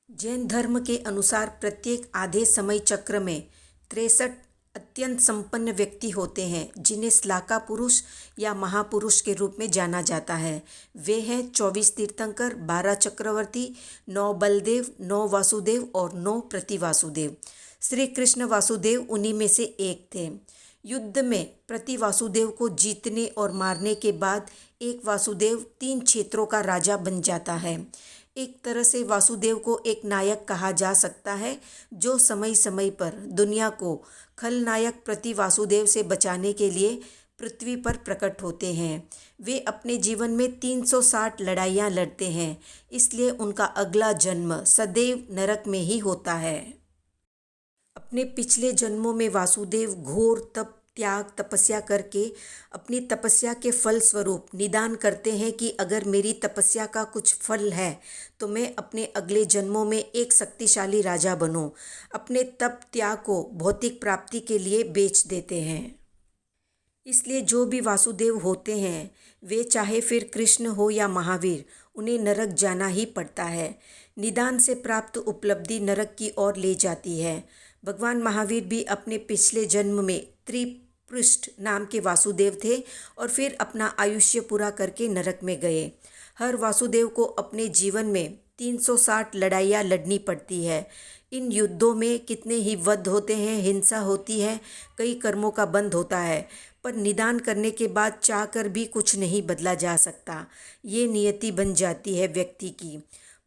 जैन धर्म के अनुसार प्रत्येक आधे समय चक्र में 63 अत्यंत संपन्न व्यक्ति होते हैं जिन्हें श्लाका पुरुष या महापुरुष के रूप में जाना जाता है। वे हैं 24 तीर्थंकर, 12 चक्रवर्ती, 9 बलदेव, 9 वासुदेव और 9 प्रतिवासुदेव। श्री कृष्ण वासुदेव उन्हीं में से एक थे। युद्ध में प्रति वासुदेव को जीतने और मारने के बाद एक वासुदेव 3 क्षेत्रों का राजा बन जाता है। एक तरह से वासुदेव को एक नायक कहा जा सकता है जो समय समय पर दुनिया को खलनायक प्रति वासुदेव से बचाने के लिए पृथ्वी पर प्रकट होते हैं। वे अपने जीवन में 360 लड़ाइयाँ लड़ते हैं, इसलिए उनका अगला जन्म सदैव नरक में ही होता है। अपने पिछले जन्मों में वासुदेव घोर तप, त्याग, तपस्या करके अपनी तपस्या के फल स्वरूप निदान करते हैं कि अगर मेरी तपस्या का कुछ फल है तो मैं अपने अगले जन्मों में एक शक्तिशाली राजा बनूं। अपने तप त्याग को भौतिक प्राप्ति के लिए बेच देते हैं। इसलिए जो भी वासुदेव होते हैं वे चाहे फिर कृष्ण हो या महावीर, उन्हें नरक जाना ही पड़ता है। निदान से प्राप्त उपलब्धि नरक की ओर ले जाती है। भगवान महावीर भी अपने पिछले जन्म में त्रिपृष्ठ नाम के वासुदेव थे और फिर अपना आयुष्य पूरा करके नरक में गए। हर वासुदेव को अपने जीवन में 360 लड़ाइयाँ लड़नी पड़ती है। इन युद्धों में कितने ही वध होते हैं, हिंसा होती है, कई कर्मों का बंध होता है, पर निदान करने के बाद चाहकर भी कुछ नहीं बदला जा सकता। ये नियति बन जाती है व्यक्ति की।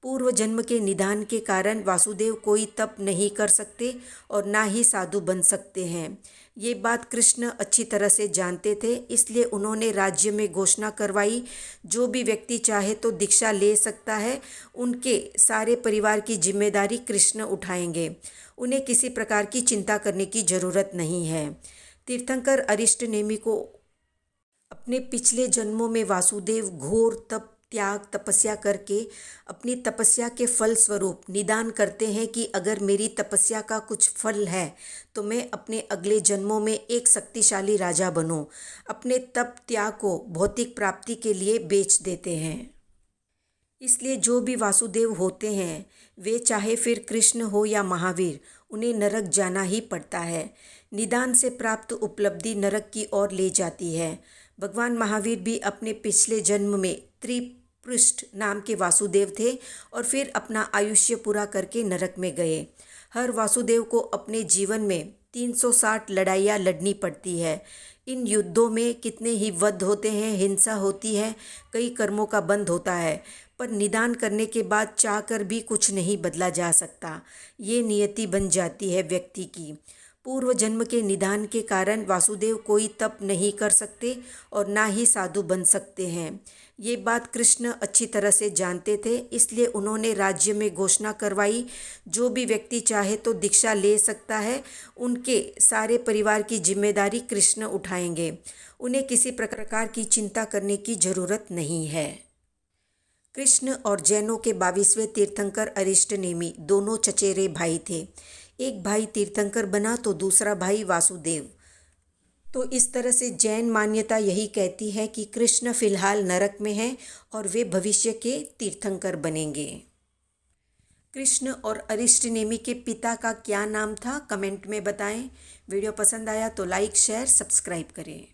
पूर्व जन्म के निदान के कारण वासुदेव कोई तप नहीं कर सकते और ना ही साधु बन सकते हैं। ये बात कृष्ण अच्छी तरह से जानते थे, इसलिए उन्होंने राज्य में घोषणा करवाई, जो भी व्यक्ति चाहे तो दीक्षा ले सकता है। उनके सारे परिवार की जिम्मेदारी कृष्ण उठाएंगे। उन्हें किसी प्रकार की चिंता करने की जरूरत नहीं है। तीर्थंकर अरिष्ट नेमि को अपने पिछले जन्मों में वासुदेव घोर तप, त्याग, तपस्या करके अपनी तपस्या के फल स्वरूप निदान करते हैं कि अगर मेरी तपस्या का कुछ फल है तो मैं अपने अगले जन्मों में एक शक्तिशाली राजा बनूं। अपने तप त्याग को भौतिक प्राप्ति के लिए बेच देते हैं। इसलिए जो भी वासुदेव होते हैं वे चाहे फिर कृष्ण हो या महावीर, उन्हें नरक जाना ही पड़ता है। निदान से प्राप्त उपलब्धि नरक की ओर ले जाती है। भगवान महावीर भी अपने पिछले जन्म में त्रिपृष्ठ नाम के वासुदेव थे और फिर अपना आयुष्य पूरा करके नरक में गए। हर वासुदेव को अपने जीवन में 360 लड़ाइयाँ लड़नी पड़ती है। इन युद्धों में कितने ही वध होते हैं, हिंसा होती है, कई कर्मों का बंध होता है, पर निदान करने के बाद चाहकर भी कुछ नहीं बदला जा सकता। ये नियति बन जाती है व्यक्ति की। पूर्व जन्म के निदान के कारण वासुदेव कोई तप नहीं कर सकते और ना ही साधु बन सकते हैं। ये बात कृष्ण अच्छी तरह से जानते थे, इसलिए उन्होंने राज्य में घोषणा करवाई, जो भी व्यक्ति चाहे तो दीक्षा ले सकता है। उनके सारे परिवार की जिम्मेदारी कृष्ण उठाएंगे। उन्हें किसी प्रकार की चिंता करने की जरूरत नहीं है। कृष्ण और जैनों के 22वें तीर्थंकर अरिष्ट नेमि दोनों चचेरे भाई थे। एक भाई तीर्थंकर बना तो दूसरा भाई वासुदेव। तो इस तरह से जैन मान्यता यही कहती है कि कृष्ण फिलहाल नरक में हैं और वे भविष्य के तीर्थंकर बनेंगे। कृष्ण और अरिष्ट नेमि के पिता का क्या नाम था, कमेंट में बताएं। वीडियो पसंद आया तो लाइक, शेयर, सब्सक्राइब करें।